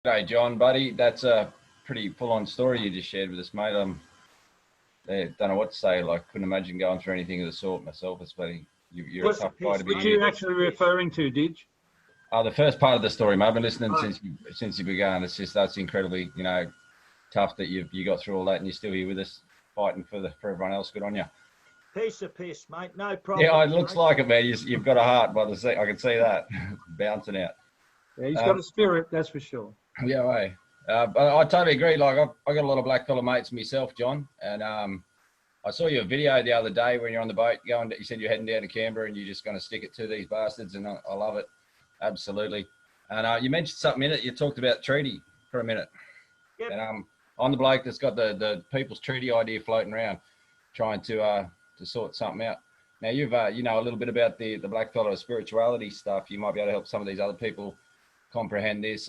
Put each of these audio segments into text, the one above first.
G'day, John, buddy. That's a pretty full-on story you just shared with us, mate. Don't know what to say. Like, couldn't imagine going through anything of the sort myself. It's bloody, you're a tough guy to be. What are you actually referring to, Didge? The first part of the story, mate. I've been listening since you began. It's just that's incredibly, tough that you got through all that and you're still here with us, fighting for everyone else. Good on you. Piece of piss, mate. No problem. Yeah, it looks like it, man. You've got a heart by the sea. I can see that bouncing out. Yeah, he's got a spirit, that's for sure. Yeah, way. But I totally agree. Like, I got a lot of blackfella mates myself, John, and I saw your video the other day when you're on the boat going. You said you're heading down to Canberra and you're just going to stick it to these bastards, and I love it, absolutely. And you mentioned something in it. You talked about treaty for a minute. Yep. And I'm the bloke that's got the people's treaty idea floating around, trying to sort something out. Now you've a little bit about the blackfella spirituality stuff. You might be able to help some of these other people comprehend this.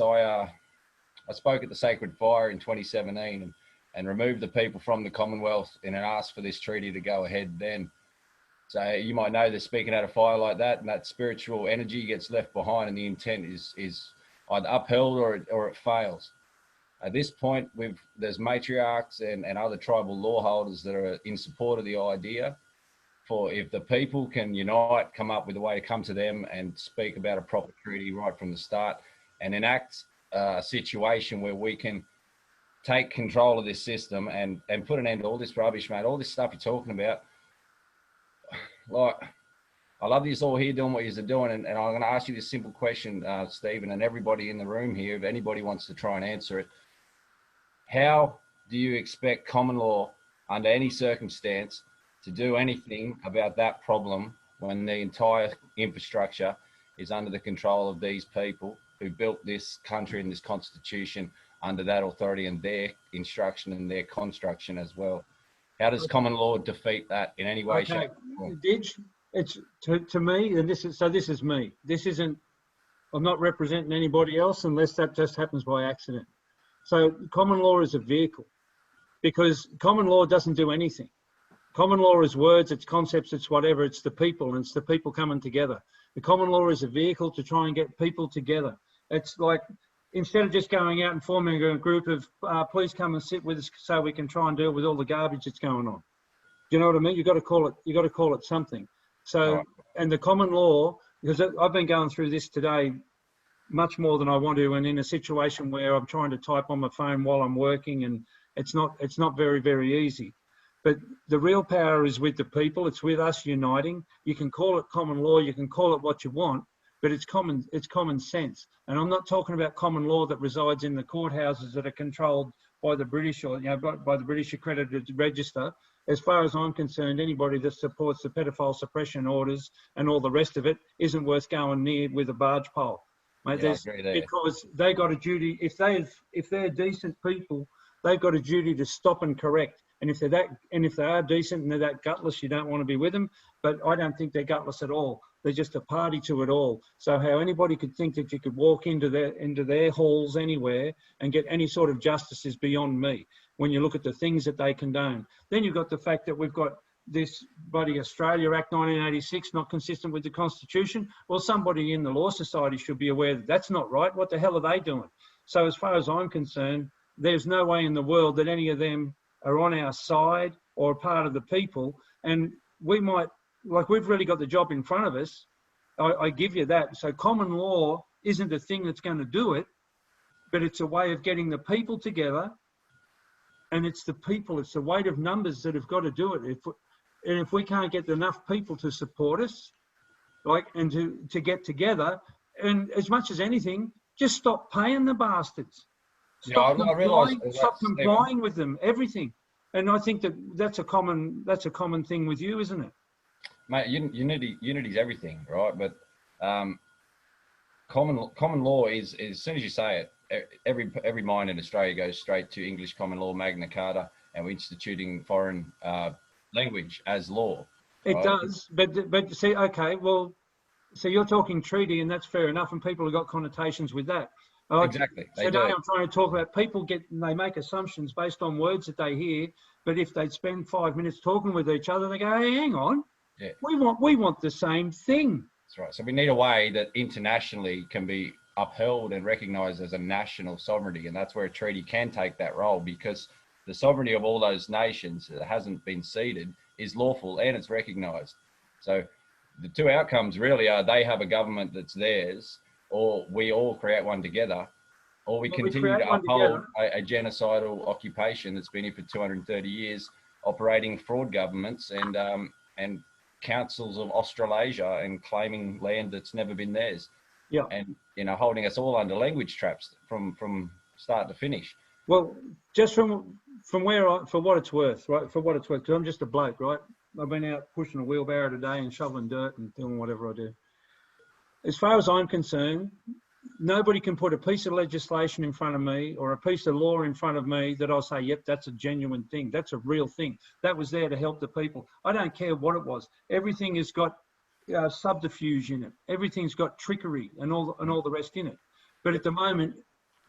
I spoke at the Sacred Fire in 2017 and removed the people from the Commonwealth and asked for this treaty to go ahead then. So you might know they're speaking at a fire like that, and that spiritual energy gets left behind, and the intent is either upheld or it fails. At this point, there's matriarchs and other tribal law holders that are in support of the idea. For if the people can unite, come up with a way to come to them and speak about a proper treaty right from the start and enact a situation where we can take control of this system and put an end to all this rubbish, mate, all this stuff you're talking about. Like, I love you all here doing what you're doing, and I'm going to ask you this simple question, Stephen, and everybody in the room here, if anybody wants to try and answer it. How do you expect common law, under any circumstance, to do anything about that problem when the entire infrastructure is under the control of these people who built this country and this constitution under that authority and their instruction and their construction as well? How does common law defeat that in any way, shape, or form? Didge, it's to me, and this is me. This isn't. I'm not representing anybody else unless that just happens by accident. So common law is a vehicle, because common law doesn't do anything. Common law is words, it's concepts, it's whatever. It's the people, and it's the people coming together. The common law is a vehicle to try and get people together. It's like, instead of just going out and forming a group of, please come and sit with us so we can try and deal with all the garbage that's going on. Do you know what I mean? You got to call it something. So, and the common law, because I've been going through this today much more than I want to, and in a situation where I'm trying to type on my phone while I'm working, and it's not very, very easy. But the real power is with the people. It's with us uniting. You can call it common law. You can call it what you want, but it's common sense. And I'm not talking about common law that resides in the courthouses that are controlled by the British or by the British accredited register. As far as I'm concerned, anybody that supports the pedophile suppression orders and all the rest of it isn't worth going near with a barge pole. Mate, because they got a duty. If they're decent people, they've got a duty to stop and correct. And if they are decent and they're that gutless, you don't want to be with them. But I don't think they're gutless at all. They're just a party to it all. So how anybody could think that you could walk into their halls anywhere and get any sort of justice is beyond me. When you look at the things that they condone, then you've got the fact that we've got this bloody Australia Act 1986 not consistent with the Constitution. Well, somebody in the Law Society should be aware that that's not right. What the hell are they doing? So as far as I'm concerned, there's no way in the world that any of them are on our side or a part of the people. And we might, like, we've really got the job in front of us. I give you that. So common law isn't the thing that's going to do it, but it's a way of getting the people together. And it's the people, it's the weight of numbers that have got to do it. If we can't get enough people to support us, and to get together, and as much as anything, just stop paying the bastards. Stop complying with them, everything. And I think that's a common thing with you, isn't it? Mate, unity is everything, right? But common law is, as soon as you say it, every mind in Australia goes straight to English common law, Magna Carta, and we're instituting foreign language as law. It does, but see, okay, well, so you're talking treaty, and that's fair enough, and people have got connotations with that. Exactly. Today I'm trying to talk about people they make assumptions based on words that they hear, but if they spend 5 minutes talking with each other, they go, hey, hang on, we want the same thing. That's right. So we need a way that internationally can be upheld and recognized as a national sovereignty. And that's where a treaty can take that role, because the sovereignty of all those nations that hasn't been ceded is lawful and it's recognized. So the two outcomes really are they have a government that's theirs, or we all create one together, or we continue to uphold a genocidal occupation that's been here for 230 years, operating fraud governments and councils of Australasia and claiming land that's never been theirs. Yeah. And, you know, holding us all under language traps from start to finish. Well, just from where for what it's worth, right? For what it's worth, because I'm just a bloke, right? I've been out pushing a wheelbarrow today and shoveling dirt and doing whatever I do. As far as I'm concerned, nobody can put a piece of legislation in front of me or a piece of law in front of me that I'll say, yep, that's a genuine thing. That's a real thing. That was there to help the people. I don't care what it was. Everything has got subterfuge in it. Everything's got trickery and all the rest in it. But at the moment,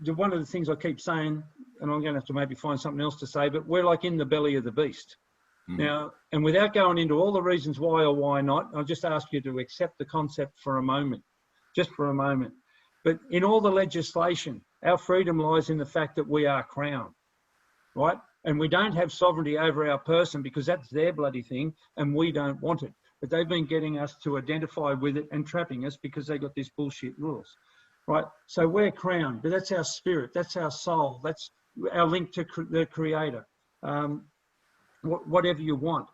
one of the things I keep saying, and I'm going to have to maybe find something else to say, but we're like in the belly of the beast. Now, and without going into all the reasons why or why not, I'll just ask you to accept the concept for a moment, just for a moment. But in all the legislation, our freedom lies in the fact that we are crown, right? And we don't have sovereignty over our person because that's their bloody thing and we don't want it. But they've been getting us to identify with it and trapping us because they got these bullshit rules, right? So we're crown, but that's our spirit, that's our soul, that's our link to the creator, whatever you want.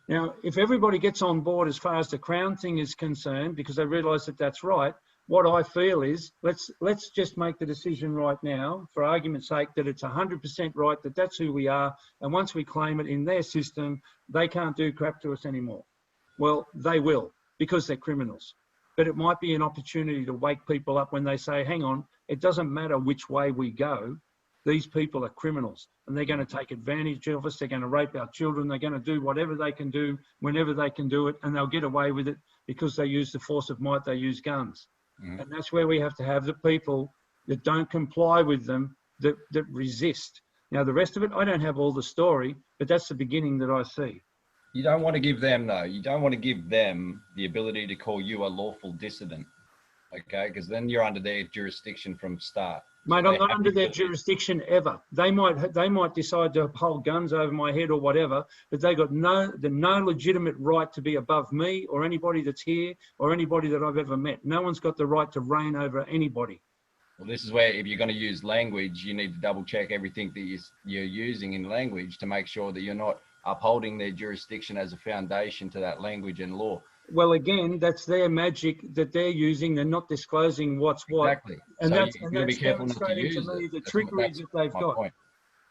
Now, if everybody gets on board as far as the crown thing is concerned, because they realise that that's right, what I feel is let's just make the decision right now, for argument's sake, that it's 100% right, that that's who we are. And once we claim it in their system, they can't do crap to us anymore. Well, they will, because they're criminals. But it might be an opportunity to wake people up when they say, hang on, it doesn't matter which way we go. These people are criminals and they're going to take advantage of us. They're going to rape our children. They're going to do whatever they can do, whenever they can do it. And they'll get away with it because they use the force of might. They use guns. And that's where we have to have the people that don't comply with them, that resist. Now, the rest of it, I don't have all the story, but that's the beginning that I see. You don't want to give them, though. You don't want to give them the ability to call you a lawful dissident, okay? Because then you're under their jurisdiction from start. Mate, I'm not under their jurisdiction ever. They might decide to hold guns over my head or whatever, but they got no legitimate right to be above me or anybody that's here or anybody that I've ever met. No one's got the right to reign over anybody. Well, this is where if you're going to use language, you need to double check everything that you're using in language to make sure that you're not upholding their jurisdiction as a foundation to that language and law. Well, again, that's their magic that they're using. They're not disclosing what's what. Exactly. And so that's, you've got to be careful not to use it. The trickery that they've got. Point.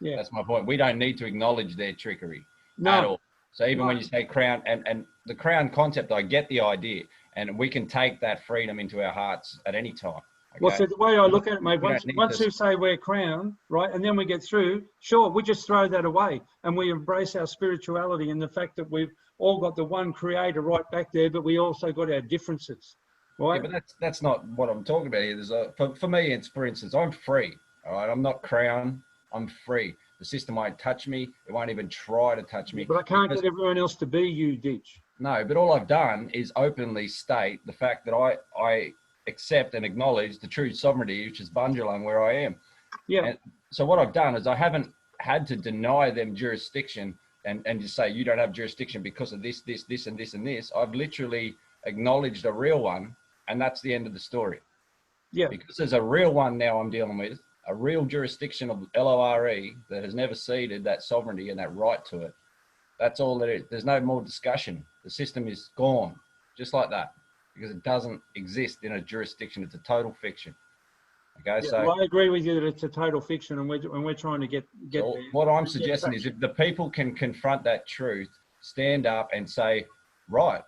Yeah. That's my point. We don't need to acknowledge their trickery at all. So even when you say crown, and the crown concept, I get the idea. And we can take that freedom into our hearts at any time. Okay? Well, so the way I look at it, mate, once you say we're crown, right, and then we get through, sure, we just throw that away and we embrace our spirituality and the fact that we've all got the one creator right back there, but we also got our differences, right? Yeah, but that's not what I'm talking about here. For me, it's, for instance, I'm free, all right? I'm not crown, I'm free. The system won't touch me. It won't even try to touch me. But I can't get everyone else to be you, Ditch. No, but all I've done is openly state the fact that I accept and acknowledge the true sovereignty, which is Bundjalung, where I am. Yeah. And so what I've done is I haven't had to deny them jurisdiction and just say you don't have jurisdiction because of this, this, this, and this, and this. I've literally acknowledged a real one, and that's the end of the story. Yeah. Because there's a real one now I'm dealing with, a real jurisdiction of LORE that has never ceded that sovereignty and that right to it. That's all that it is. There's no more discussion. The system is gone, just like that, because it doesn't exist in a jurisdiction. It's a total fiction. Okay, yeah, so well, I agree with you that it's a total fiction, and we're trying to get so there. What I'm suggesting is if the people can confront that truth, stand up and say, right,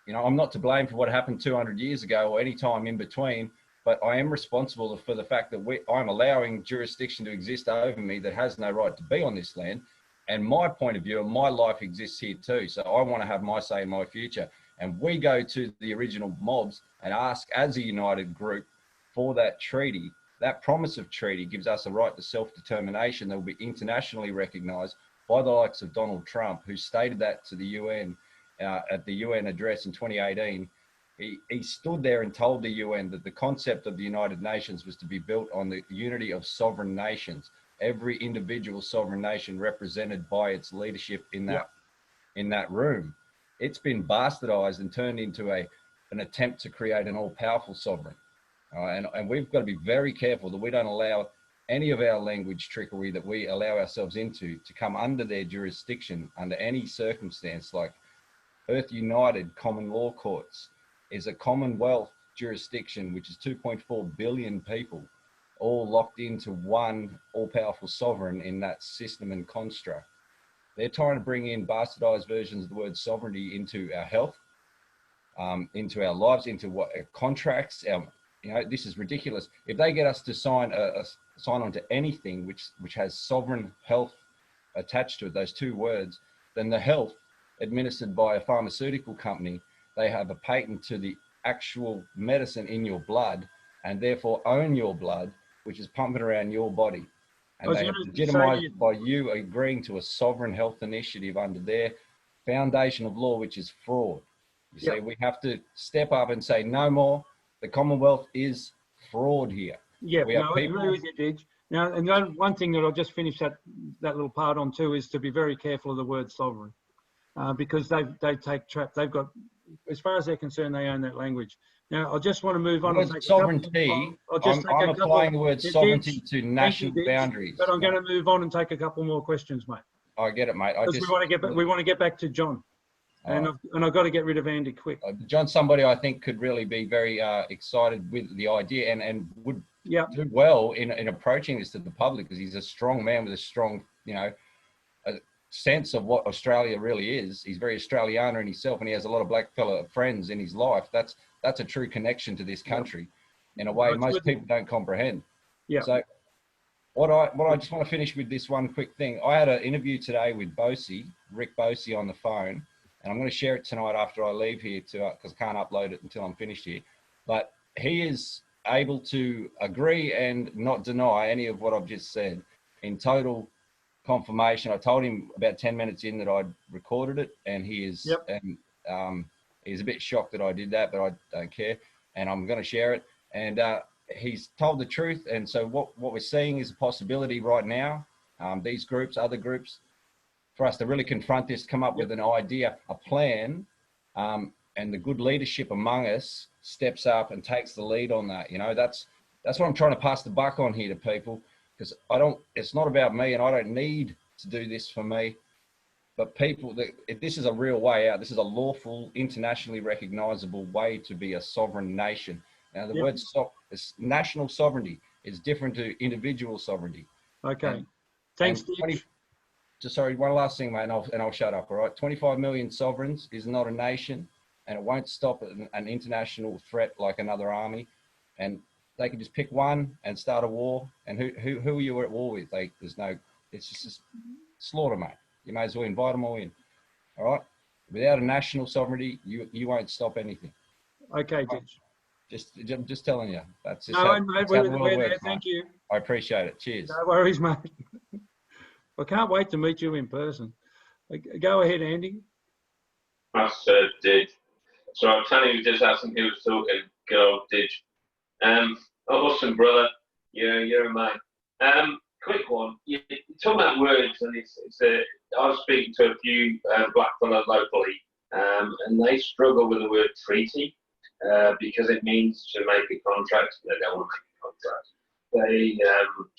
you know, I'm not to blame for what happened 200 years ago or any time in between, but I am responsible for the fact that I'm allowing jurisdiction to exist over me that has no right to be on this land. And my point of view and my life exists here too. So I want to have my say in my future. And we go to the original mobs and ask as a united group for that treaty. That promise of treaty gives us a right to self-determination that will be internationally recognized by the likes of Donald Trump, who stated that to the UN at the UN address in 2018. He stood there and told the UN that the concept of the United Nations was to be built on the unity of sovereign nations, every individual sovereign nation represented by its leadership in that room. It's been bastardized and turned into an attempt to create an all-powerful sovereign. And we've got to be very careful that we don't allow any of our language trickery that we allow ourselves into to come under their jurisdiction under any circumstance. Like Earth United Common Law Courts is a Commonwealth jurisdiction, which is 2.4 billion people, all locked into one all-powerful sovereign in that system and construct. They're trying to bring in bastardized versions of the word sovereignty into our health, into our lives, into what contracts. You know, this is ridiculous. If they get us to sign on to anything which has sovereign health attached to it, those two words, then the health administered by a pharmaceutical company, they have a patent to the actual medicine in your blood and therefore own your blood, which is pumping around your body. And they have legitimized by you agreeing to a sovereign health initiative under their foundation of law, which is fraud. You see, we have to step up and say no more. The Commonwealth is fraud here. Yeah, no, I agree with you, Didge. Now, and one thing that I'll just finish that little part on too is to be very careful of the word sovereign, because they take trap. They've got, as far as they're concerned, they own that language. Now, I just want to move on. Sovereignty. I'm applying the word sovereignty to national boundaries. But I'm going to move on and take a couple more questions, mate. I get it, mate. We want to get back to John. And I've got to get rid of Andy quick. John's somebody I think could really be very excited with the idea and would do well in approaching this to the public, because he's a strong man with a strong, a sense of what Australia really is. He's very Australianer in himself, and he has a lot of blackfella friends in his life. That's a true connection to this country in a way most people don't comprehend. Yeah. So what I just want to finish with this one quick thing. I had an interview today with Rick Bosey on the phone. And I'm going to share it tonight after I leave here because I can't upload it until I'm finished here. But he is able to agree and not deny any of what I've just said in total confirmation. I told him about 10 minutes in that I'd recorded it, and he is he's a bit shocked that I did that, but I don't care. And I'm going to share it. And he's told the truth. And so what we're seeing is a possibility right now. These groups, other groups, for us to really confront this, come up with an idea, a plan, and the good leadership among us steps up and takes the lead on that. That's what I'm trying to pass the buck on here to people, because it's not about me, and I don't need to do this for me, but people, this is a real way out. This is a lawful, internationally recognizable way to be a sovereign nation. Now, the word national sovereignty is different to individual sovereignty. Okay. Thanks, Steve. Just sorry, one last thing, mate, and I'll shut up. All right, 25 million sovereigns is not a nation, and it won't stop an international threat like another army. And they can just pick one and start a war. And who are you at war with? It's just slaughter, mate. You may as well invite them all in. All right. Without a national sovereignty, you won't stop anything. Okay, I'm just telling you. That's just mate, we're there. Thank you. I appreciate it. Cheers. No worries, mate. I can't wait to meet you in person. Go ahead, Andy. That's Didge. So I'm telling you, just asking who was talking. Good old Didge. Awesome, brother. You're a man. Quick one. You talk about words, and I was speaking to a few black fellows locally, and they struggle with the word treaty because it means to make a contract. They don't want to make a contract.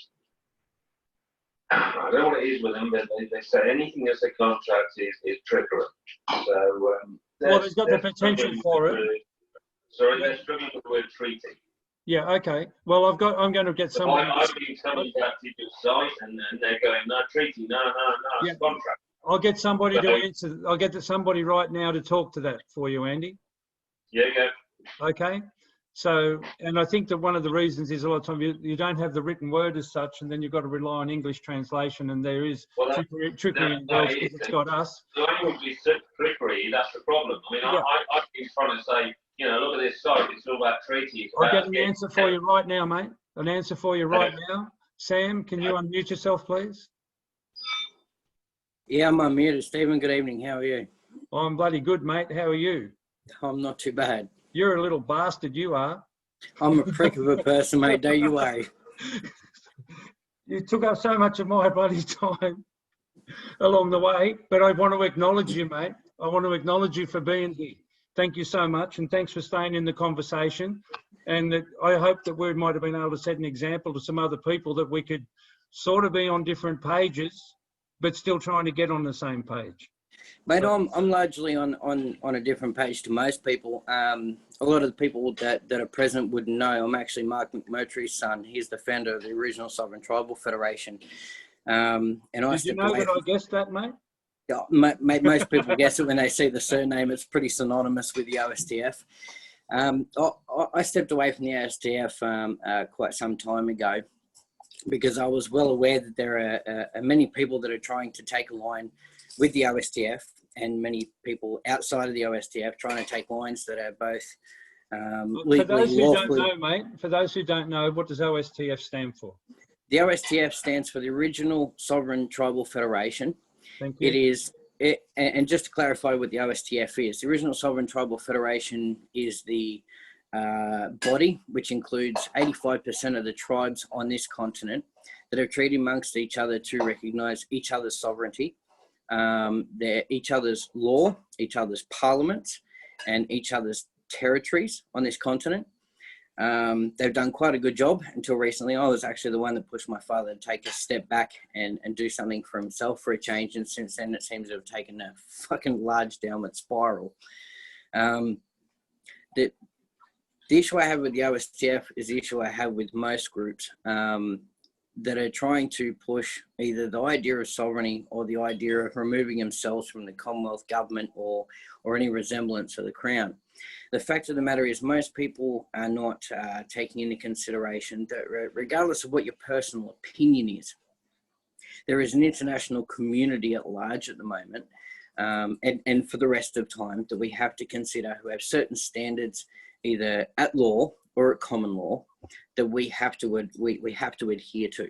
I don't know what it is with them, but they say anything that's a contract is trickery. So, they've got the potential for it. Sorry, they're struggling with the word treaty. Yeah. Okay. Well, I'm going to get somebody. I've been telling that to your site, and they're going, no treaty, no, it's contract. I'll get somebody to answer. I'll get somebody right now to talk to that for you, Andy. Yeah. Okay. So, and I think that one of the reasons is a lot of time you don't have the written word as such, and then you've got to rely on English translation, and there is trickery involved because it's got us. The language is trickery, that's the problem. I mean, I've been trying to say, look at this site, it's all about treaties. I'll get an answer for you right now, mate. An answer for you right now. Sam, can you unmute yourself, please? Yeah, I'm unmuted. Stephen, good evening. How are you? I'm bloody good, mate. How are you? I'm not too bad. You're a little bastard, you are. I'm a prick of a person, mate. Don't you worry. You took up so much of my bloody time along the way, but I want to acknowledge you, mate. I want to acknowledge you for being here. Thank you so much, and thanks for staying in the conversation. And that I hope that we might have been able to set an example to some other people that we could sort of be on different pages, but still trying to get on the same page. Mate, I'm largely on a different page to most people. A lot of the people that are present would know I'm actually Mark McMurtry's son. He's the founder of the original Sovereign Tribal Federation. And Did you know that I guessed that, mate? Yeah, mate, most people guess it when they see the surname. It's pretty synonymous with the OSTF. I stepped away from the OSTF quite some time ago because I was well aware that there are many people that are trying to take a line with the OSTF and many people outside of the OSTF trying to take lines that are both legally, for those who lawfully. don't know, mate, for those who don't know, what does OSTF stand for? The OSTF stands for the Original Sovereign Tribal Federation. Thank you. It is, and just to clarify what the OSTF is, the Original Sovereign Tribal Federation is the body which includes 85% of the tribes on this continent that are treated amongst each other to recognise each other's sovereignty, each other's law, each other's parliaments, and each other's territories on this continent. They've done quite a good job until recently. I was actually the one that pushed my father to take a step back and do something for himself for a change. And since then, it seems to have taken a fucking large downward spiral. The issue I have with the OSTF is the issue I have with most groups that are trying to push either the idea of sovereignty or the idea of removing themselves from the Commonwealth government or any resemblance of the Crown. The fact of the matter is most people are not taking into consideration that regardless of what your personal opinion is, there is an international community at large at the moment and for the rest of time that we have to consider who have certain standards either at law or at common law that we have to adhere to.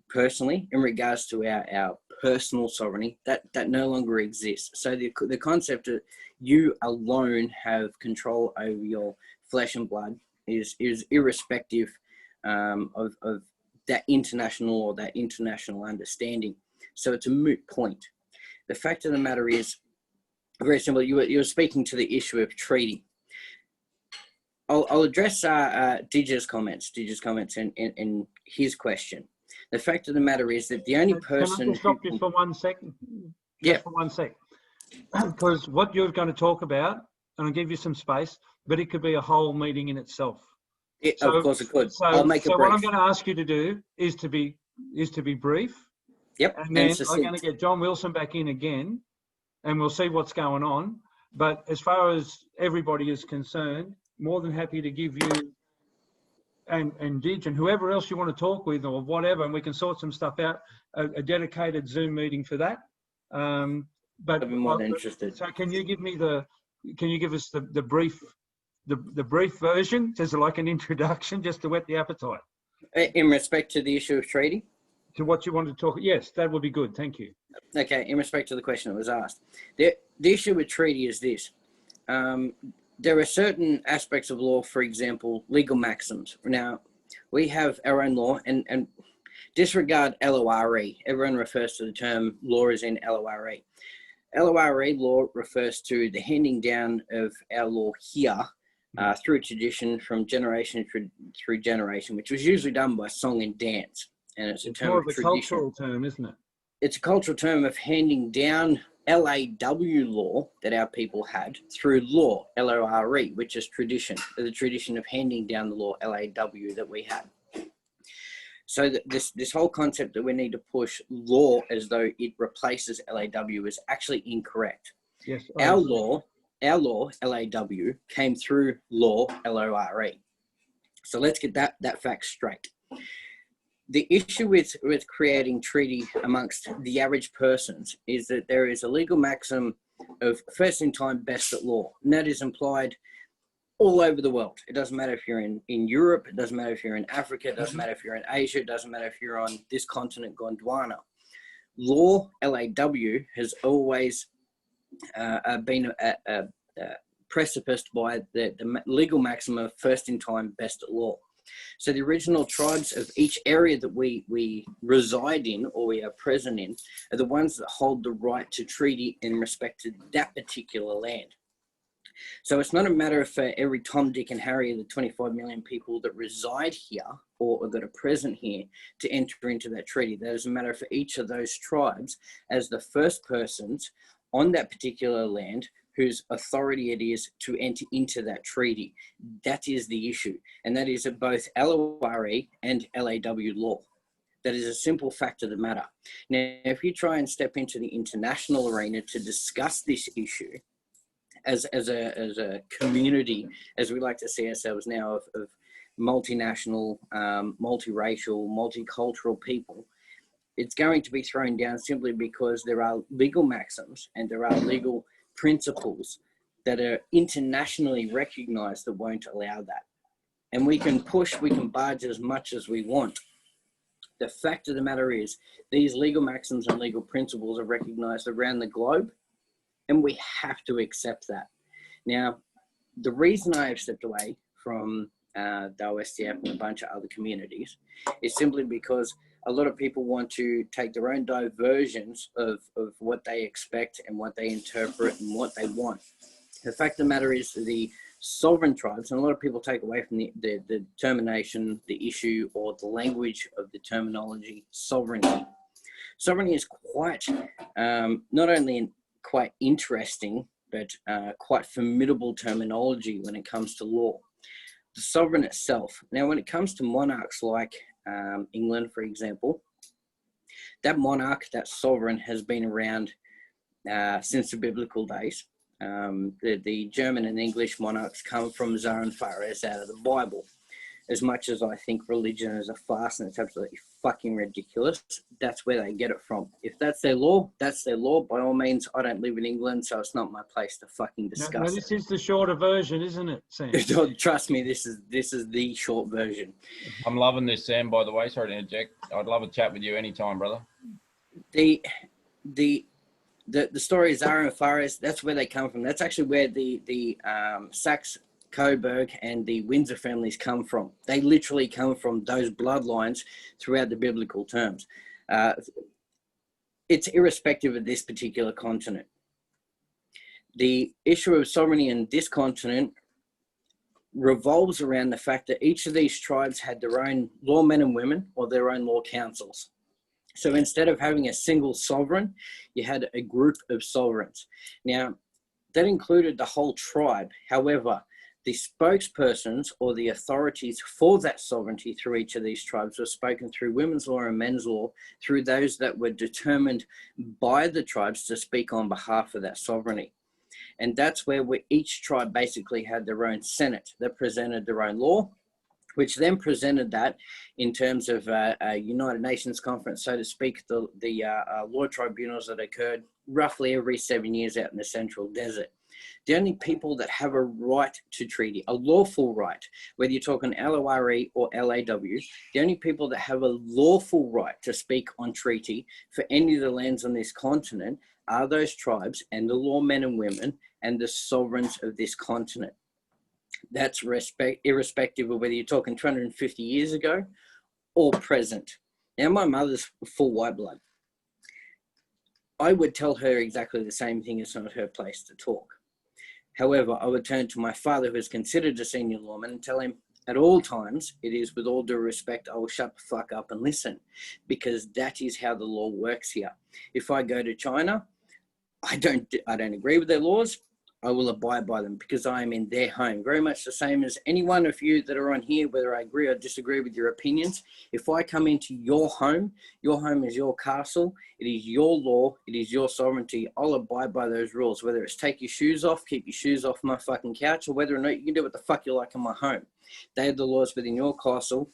Personally, in regards to our personal sovereignty, that no longer exists. So the concept that you alone have control over your flesh and blood is irrespective of that international or that international understanding. So it's a moot point. The fact of the matter is, very simple, you were speaking to the issue of treaty. I'll address Didge's comments and his question. The fact of the matter is that the only person... Can I just stop you for 1 second? Yeah. For 1 sec. Because what you're going to talk about, and I'll give you some space, but it could be a whole meeting in itself. Yeah, so, of course it could. So, I'll make it brief. What I'm going to ask you to do is to be brief. Yep. And then I'm going to get John Wilson back in again, and we'll see what's going on. But as far as everybody is concerned, more than happy to give you and Didge and whoever else you want to talk with or whatever, and we can sort some stuff out, a dedicated Zoom meeting for that. But I'd be more than interested. So can you give us the brief version, just like an introduction, just to whet the appetite? In respect to the issue of treaty? To what you want to talk, yes, that would be good, thank you. Okay, in respect to the question that was asked. The issue with treaty is this. There are certain aspects of law, for example, legal maxims. Now, we have our own law and disregard LORE. Everyone refers to the term law as in LORE. LORE law refers to the handing down of our law here through tradition from generation through generation, which was usually done by song and dance. And it's a term more of a tradition. Cultural term, isn't it? It's a cultural term of handing down LAW law that our people had through law, LORE, which is tradition, the tradition of handing down the law, LAW, that we had. So this whole concept that we need to push law as though it replaces LAW is actually incorrect. Yes. Our law, LAW, came through law, LORE. So let's get that fact straight. The issue with creating treaty amongst the average persons is that there is a legal maxim of first in time, best at law. And that is implied all over the world. It doesn't matter if you're in Europe, it doesn't matter if you're in Africa, it doesn't matter if you're in Asia, it doesn't matter if you're on this continent, Gondwana. Law, LAW, has always been precipiced by the legal maxim of first in time, best at law. So the original tribes of each area that we reside in or we are present in are the ones that hold the right to treaty in respect to that particular land. So it's not a matter of for every Tom, Dick and Harry of the 25 million people that reside here or that are present here to enter into that treaty. That is a matter for each of those tribes as the first persons on that particular land whose authority it is to enter into that treaty. That is the issue. And that is at both LORE and LAW law. That is a simple fact of the matter. Now, if you try and step into the international arena to discuss this issue as a community, as we like to see ourselves now, of multinational, multiracial, multicultural people, it's going to be thrown down simply because there are legal maxims and there are legal principles that are internationally recognized that won't allow that. And we can push, we can barge as much as we want. The fact of the matter is these legal maxims and legal principles are recognized around the globe, and we have to accept that. Now, the reason I have stepped away from the OSTF and a bunch of other communities is simply because a lot of people want to take their own diversions of what they expect and what they interpret and what they want. The fact of the matter is the sovereign tribes, and a lot of people take away from the determination, the issue, or the language of the terminology sovereignty. Sovereignty is quite, not only quite interesting, but quite formidable terminology when it comes to law. The sovereign itself. Now, when it comes to monarchs like England, for example, that monarch, that sovereign has been around since the biblical days. The German and English monarchs come from Tsar and Fares out of the Bible. As much as I think religion is a farce and it's absolutely fucking ridiculous, that's where they get it from. If that's their law, that's their law. By all means, I don't live in England, so it's not my place to fucking discuss it. No, this is the shorter version, isn't it, Sam? Trust me, this is the short version. I'm loving this, Sam, by the way. Sorry to interject. I'd love a chat with you anytime, brother. The story of Zara and Fares, that's where they come from. That's actually where the Saxe, Coburg and the Windsor families come from. They literally come from those bloodlines throughout the biblical terms. It's irrespective of this particular continent. The issue of sovereignty in this continent revolves around the fact that each of these tribes had their own lawmen and women or their own law councils. So instead of having a single sovereign, you had a group of sovereigns. Now, that included the whole tribe. However, the spokespersons or the authorities for that sovereignty through each of these tribes were spoken through women's law and men's law, through those that were determined by the tribes to speak on behalf of that sovereignty. And that's where each tribe basically had their own senate that presented their own law, which then presented that in terms of a United Nations conference, so to speak, the law tribunals that occurred roughly every 7 years out in the central desert. The only people that have a right to treaty, a lawful right, whether you're talking LORE or LAW, the only people that have a lawful right to speak on treaty for any of the lands on this continent are those tribes and the lawmen and women and the sovereigns of this continent. That's irrespective of whether you're talking 250 years ago or present. Now, my mother's full white blood. I would tell her exactly the same thing. It's not her place to talk. However, I would turn to my father, who is considered a senior lawman, and tell him at all times, it is with all due respect, I will shut the fuck up and listen, because that is how the law works here. If I go to China, I don't agree with their laws. I will abide by them because I am in their home. Very much the same as any one of you that are on here, whether I agree or disagree with your opinions. If I come into your home is your castle. It is your law. It is your sovereignty. I'll abide by those rules, whether it's take your shoes off, keep your shoes off my fucking couch, or whether or not you can do what the fuck you like in my home. They are the laws within your castle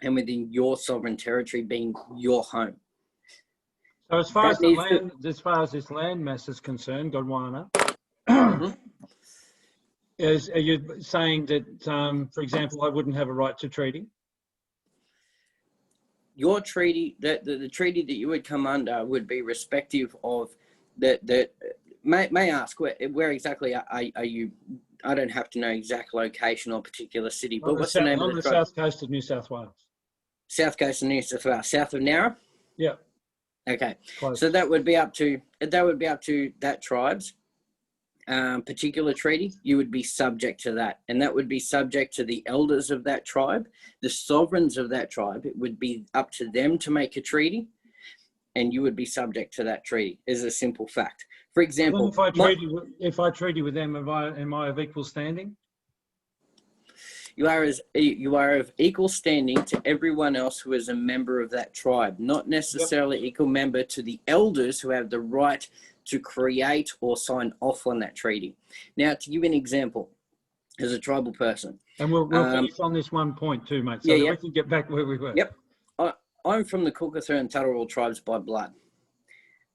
and within your sovereign territory being your home. So as far as this land mass is concerned, Godwana, Mm-hmm. Are you saying that, for example, I wouldn't have a right to treaty? Your treaty, the treaty that you would come under would be respective of the may I ask where exactly are you I don't have to know exact location or particular city, but On what's the name of on the the tribe? south coast of New South Wales. South coast of New South Wales, south of Narra. Yeah, Okay, close. so that would be up to that tribe's particular treaty. You would be subject to that, and that would be subject to the elders of that tribe, the sovereigns of that tribe. It would be up to them to make a treaty, and you would be subject to that treaty. Is a simple fact. For example, Then if I treaty with them, am I of equal standing? you are of equal standing to everyone else who is a member of that tribe, not necessarily equal member to the elders who have the right to create or sign off on that treaty. Now, to give you an example, as a tribal person, And we'll finish on this one point too, mate, so that we can get back where we were. Yep. I'm from the Cookatha and Turrbal tribes by blood.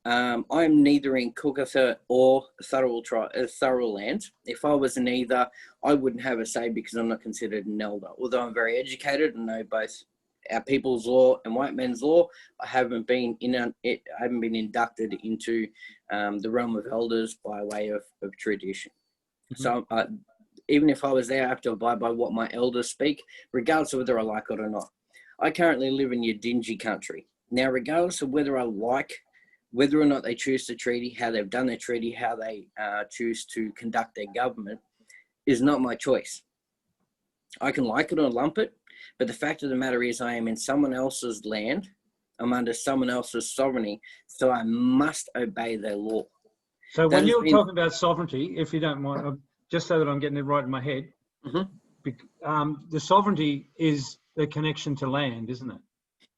I'm neither in Cookatha or Turrbal land. If I was in either, I wouldn't have a say because I'm not considered an elder. Although I'm very educated and know both our people's law and white men's law, I haven't been inducted into the realm of elders by way of tradition. Mm-hmm. So even if I was there, I have to abide by what my elders speak, regardless of whether I like it or not. I currently live in your dingy country. Now, regardless of whether I like whether or not they choose the treaty, how they've done their treaty, how they choose to conduct their government, is not my choice. I can like it or lump it, but the fact of the matter is I am in someone else's land. I'm under someone else's sovereignty, so I must obey their law. So when you're talking about sovereignty, if you don't mind, just so that I'm getting it right in my head, the sovereignty is the connection to land, isn't it?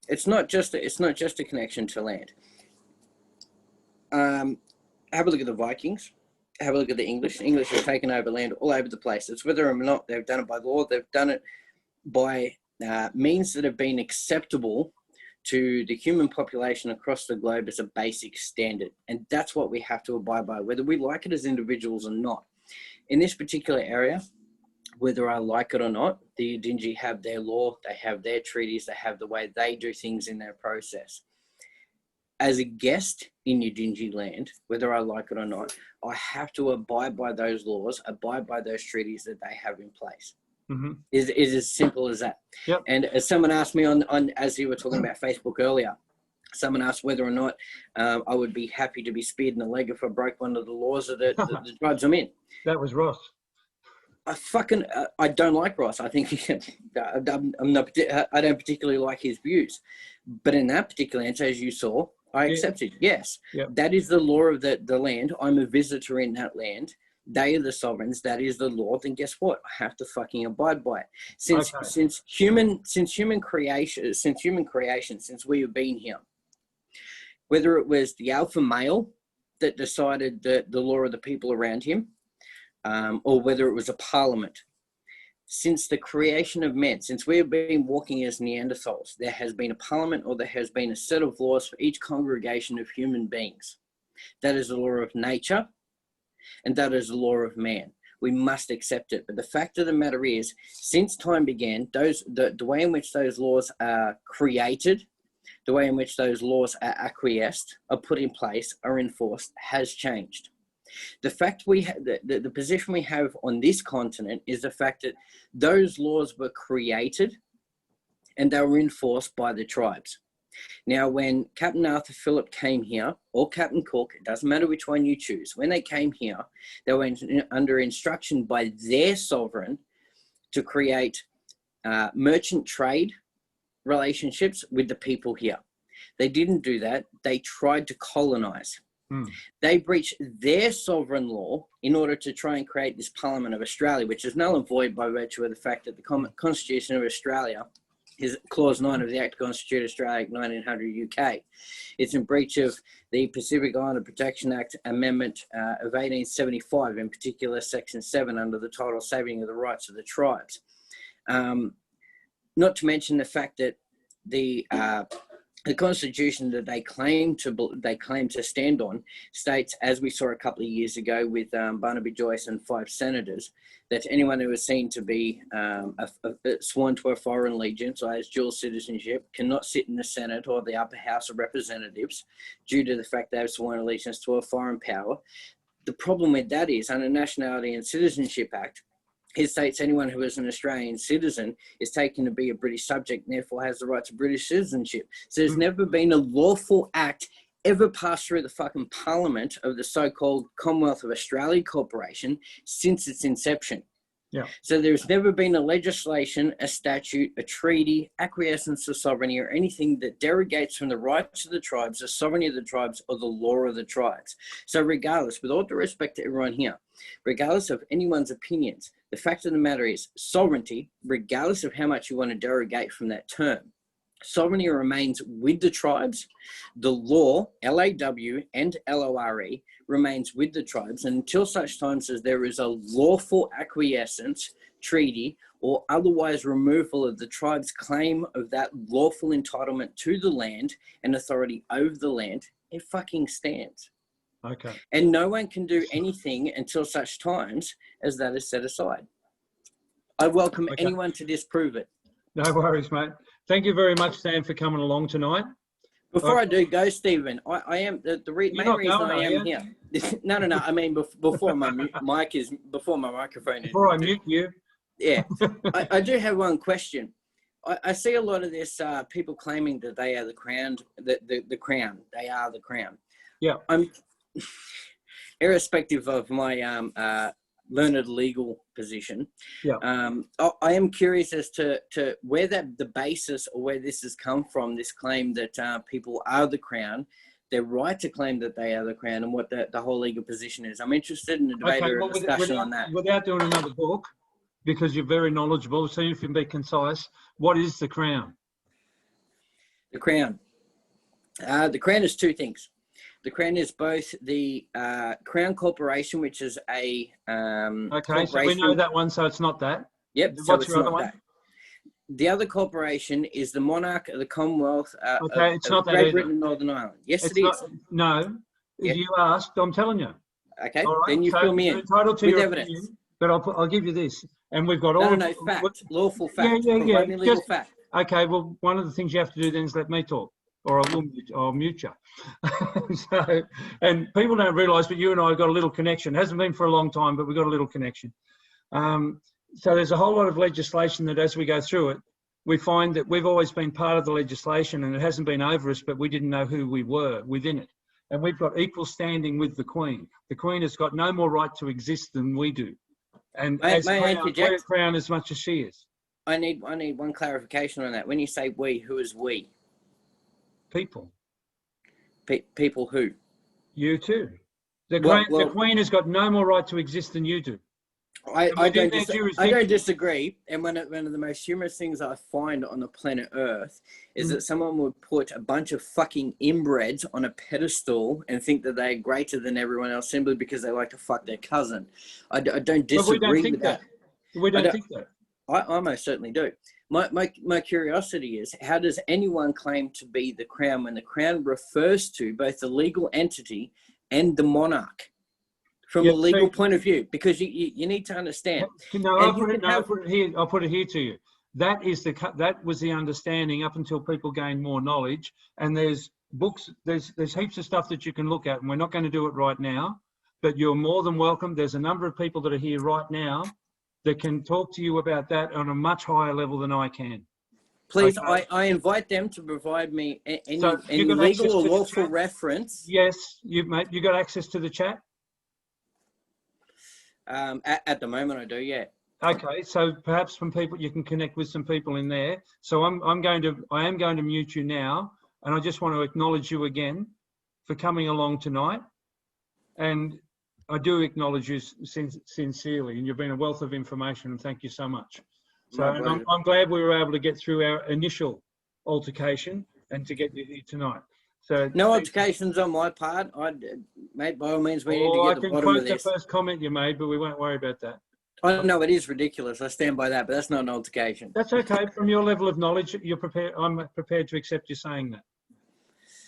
It's not just a connection to land. Have a look at the Vikings. Have a look at the English. English have taken over land all over the place. It's whether or not they've done it by law. They've done it by means that have been acceptable to the human population across the globe as a basic standard. And that's what we have to abide by, whether we like it as individuals or not. In this particular area, whether I like it or not, the Yidinji have their law, they have their treaties, they have the way they do things in their process. As a guest in Yidinji land, whether I like it or not, I have to abide by those laws, abide by those treaties that they have in place. Mm-hmm. Is as simple as that. Yep. And as someone asked me on as you were talking about Facebook earlier, someone asked whether or not I would be happy to be speared in the leg if I broke one of the laws of the tribes I'm in. That was Ross. I don't like Ross. I think I don't particularly like his views. But in that particular answer, as you saw, I accepted. Yes, that is the law of the land. I'm a visitor in that land. They are the sovereigns. That is the law. Then guess what? I have to fucking abide by it. Since human creation, since we have been here, whether it was the alpha male that decided the law of the people around him, or whether it was a parliament. Since the creation of men, since we have been walking as Neanderthals, there has been a parliament or there has been a set of laws for each congregation of human beings. That is the law of nature, and that is the law of man. We must accept it. But the fact of the matter is, since time began, the way in which those laws are created, the way in which those laws are acquiesced, are put in place, are enforced, has changed. The fact the position we have on this continent is the fact that those laws were created and they were enforced by the tribes. Now, when Captain Arthur Phillip came here, or Captain Cook, it doesn't matter which one you choose, when they came here, they were under instruction by their sovereign to create merchant trade relationships with the people here. They didn't do that. They tried to colonize. They breached their sovereign law in order to try and create this Parliament of Australia, which is null and void by virtue of the fact that the Constitution of Australia is Clause 9 of the Act to Constitute Australia 1900 UK. It's in breach of the Pacific Islander Protection Act Amendment of 1875, in particular Section 7 under the title Saving of the Rights of the Tribes. Not to mention the fact that the Constitution that they claim to stand on states, as we saw a couple of years ago with Barnaby Joyce and 5 senators, that anyone who is seen to be sworn to a foreign allegiance or has dual citizenship cannot sit in the Senate or the upper house of representatives due to the fact they have sworn allegiance to a foreign power. the problem with that is, under Nationality and Citizenship Act, it states anyone who is an Australian citizen is taken to be a British subject and therefore has the right to British citizenship. So there's never been a lawful act ever passed through the fucking parliament of the so-called Commonwealth of Australia Corporation since its inception. Yeah. So there's never been a legislation, a statute, a treaty, acquiescence to sovereignty, or anything that derogates from the rights of the tribes, the sovereignty of the tribes, or the law of the tribes. So regardless, with all due respect to everyone here, regardless of anyone's opinions, the fact of the matter is sovereignty, regardless of how much you want to derogate from that term, sovereignty remains with the tribes. The law, LAW and LORE, remains with the tribes, and until such times as there is a lawful acquiescence, treaty, or otherwise removal of the tribe's claim of that lawful entitlement to the land and authority over the land, it fucking stands. Okay. And no one can do anything until such times as that is set aside. I welcome anyone to disprove it. No worries, mate. Thank you very much, Sam, for coming along tonight. Before I do go, Stephen, I am the main reason I am here. No. I mean, before my mic is before my microphone is. Before I mute you. Yeah, I do have one question. I see a lot of this people claiming that they are the crown, the crown. They are the crown. Yeah. I'm irrespective of my learned legal position. Yeah. I am curious as to where the basis or where this has come from, this claim that people are the crown, their right to claim that they are the crown, and what the whole legal position is. I'm interested in a debate or a discussion on that. Without doing another book, because you're very knowledgeable, so you can be concise, what is the crown? The crown. The crown is two things. The Crown is both the Crown Corporation, which is a okay, so we know that one, so it's not that. Yep. What's your other one? That. The other corporation is the monarch of the Commonwealth okay, it's not that Great Britain and Northern Ireland. Yes, it is. No, yep. You asked, I'm telling you. Okay, all right, then you fill me in entitled to with your evidence. Opinion, but I'll give you this, and we've got all. No, fact, lawful fact. Yeah. Legal fact. Okay, well, one of the things you have to do then is let me talk, or I'll mute you. So, and people don't realise, but you and I have got a little connection. It hasn't been for a long time, but we've got a little connection. So there's a whole lot of legislation that as we go through it, we find that we've always been part of the legislation and it hasn't been over us, but we didn't know who we were within it. And we've got equal standing with the Queen. The Queen has got no more right to exist than we do. And we're crown as much as she is. I need one clarification on that. When you say we, who is we? People. People who? You too. The Queen has got no more right to exist than you do. I don't disagree. And one of the most humorous things I find on the planet Earth is that someone would put a bunch of fucking inbreds on a pedestal and think that they're greater than everyone else simply because they like to fuck their cousin. I don't disagree with that. We don't think that. I most certainly do. My curiosity is, how does anyone claim to be the crown when the crown refers to both the legal entity and the monarch from a legal point of view? Because you need to understand. No, I'll put it here to you. That was the understanding up until people gained more knowledge. And there's books, there's heaps of stuff that you can look at, and we're not going to do it right now, but you're more than welcome. There's a number of people that are here right now that can talk to you about that on a much higher level than I can. Please, okay. I invite them to provide me any legal or lawful reference. Yes, you got access to the chat? At the moment I do, yeah. Okay, so perhaps some people, you can connect with some people in there. So I am going to mute you now, and I just want to acknowledge you again for coming along tonight. And I do acknowledge you sincerely, and you've been a wealth of information, and thank you so much. So I'm glad we were able to get through our initial altercation and to get you here tonight. So no altercations on my part. Mate, by all means, we need to get the bottom of this. I can quote the first comment you made, but we won't worry about that. I know it is ridiculous. I stand by that, but that's not an altercation. That's okay. From your level of knowledge, you're prepared. I'm prepared to accept you saying that.